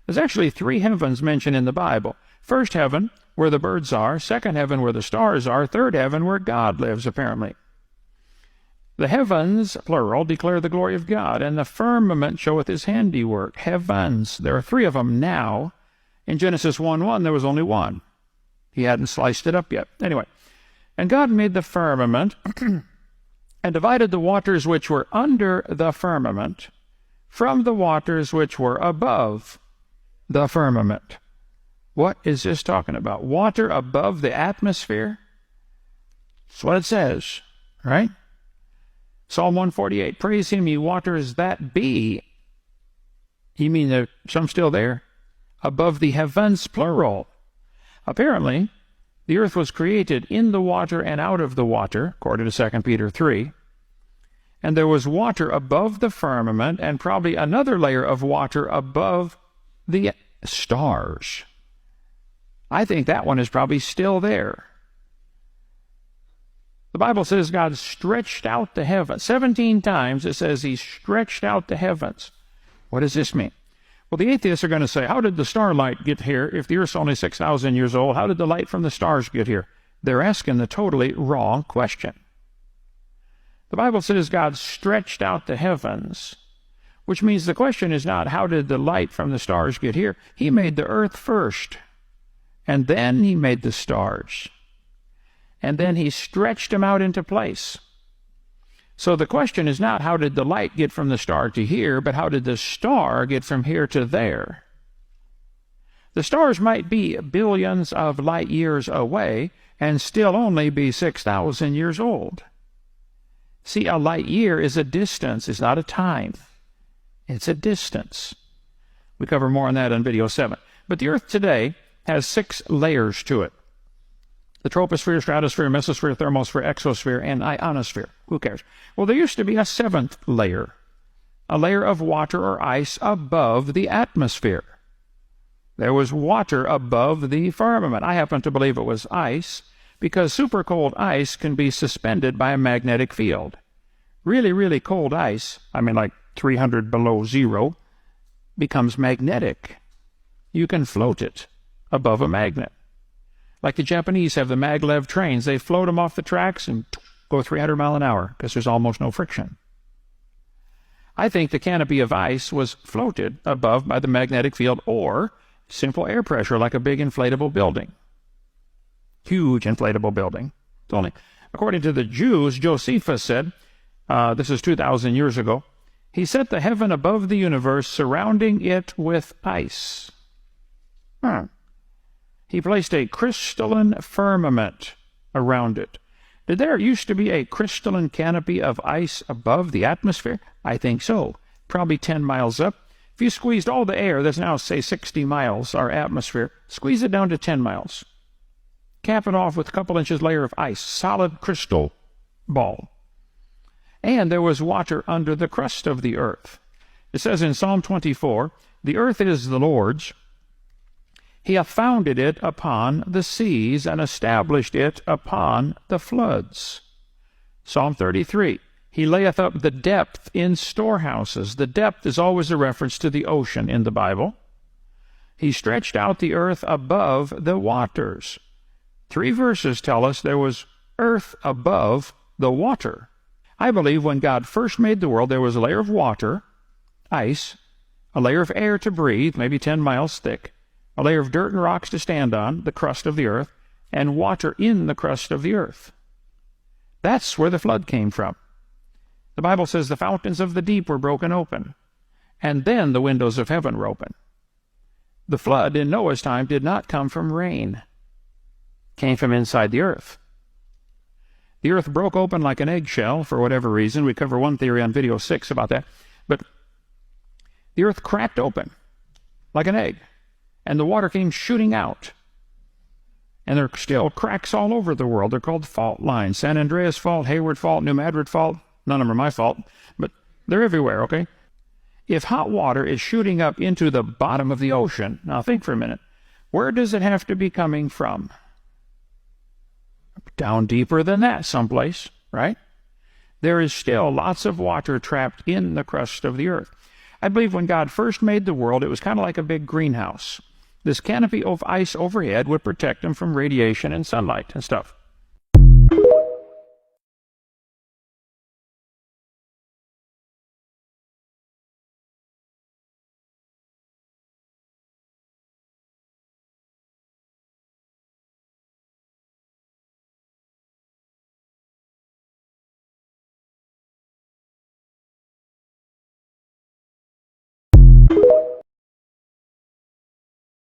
There's actually 3 heavens mentioned in the Bible. First heaven, where the birds are. Second heaven, where the stars are. Third heaven, where God lives, apparently. The heavens, plural, declare the glory of God, and the firmament showeth his handiwork. Heavens. There are 3 of them now. In Genesis 1:1, there was only 1. He hadn't sliced it up yet. Anyway, and God made the firmament and divided the waters which were under the firmament from the waters which were above the firmament. What is this talking about? Water above the atmosphere? That's what it says, right? Psalm 148, praise him, ye waters that be. You mean there's some still there? Above the heavens, plural. Apparently, the earth was created in the water and out of the water, according to 2 Peter 3. And there was water above the firmament and probably another layer of water above the stars. I think that one is probably still there. The Bible says God stretched out the heavens. 17 times it says he stretched out the heavens. What does this mean? Well, the atheists are going to say, how did the starlight get here if the earth's only 6,000 years old? How did the light from the stars get here? They're asking the totally wrong question. The Bible says God stretched out the heavens, which means the question is not how did the light from the stars get here? He made the earth first, and then he made the stars. And then he stretched them out into place. So the question is not how did the light get from the star to here, but how did the star get from here to there? The stars might be billions of light years away and still only be 6,000 years old. See, a light year is a distance. It's not a time. It's a distance. We cover more on that in video 7. But the earth today has 6 layers to it. The troposphere, stratosphere, mesosphere, thermosphere, exosphere, and ionosphere. Who cares? Well, there used to be a 7th layer, a layer of water or ice above the atmosphere. There was water above the firmament. I happen to believe it was ice because super cold ice can be suspended by a magnetic field. Really, really cold ice, I mean like 300 below zero, becomes magnetic. You can float it above a magnet. Like the Japanese have the maglev trains. They float them off the tracks and go 300 miles an hour because there's almost no friction. I think the canopy of ice was floated above by the magnetic field or simple air pressure like a big inflatable building. Huge inflatable building. It's only, according to the Jews, Josephus said, this is 2,000 years ago, he set the heaven above the universe, surrounding it with ice. He placed a crystalline firmament around it. Did there used to be a crystalline canopy of ice above the atmosphere? I think so. Probably 10 miles up. If you squeezed all the air that's now, say, 60 miles, our atmosphere, squeeze it down to 10 miles. Cap it off with a couple inches layer of ice, solid crystal ball. And there was water under the crust of the earth. It says in Psalm 24, the earth is the Lord's. He hath founded it upon the seas and established it upon the floods. Psalm 33, he layeth up the depth in storehouses. The depth is always a reference to the ocean in the Bible. He stretched out the earth above the waters. 3 verses tell us there was earth above the water. I believe when God first made the world, there was a layer of water, ice, a layer of air to breathe, maybe 10 miles thick, a layer of dirt and rocks to stand on, the crust of the earth, and water in the crust of the earth. That's where the flood came from. The Bible says the fountains of the deep were broken open, and then the windows of heaven were open. The flood in Noah's time did not come from rain. It came from inside the earth. The earth broke open like an eggshell for whatever reason. We cover one theory on video 6 about that. But the earth cracked open like an egg, and the water came shooting out. And there are still cracks all over the world. They're called fault lines. San Andreas Fault, Hayward Fault, New Madrid Fault. None of them are my fault, but they're everywhere, okay? If hot water is shooting up into the bottom of the ocean, now think for a minute, where does it have to be coming from? Down deeper than that someplace, right? There is still lots of water trapped in the crust of the earth. I believe when God first made the world, it was kind of like a big greenhouse. This canopy of ice overhead would protect them from radiation and sunlight and stuff.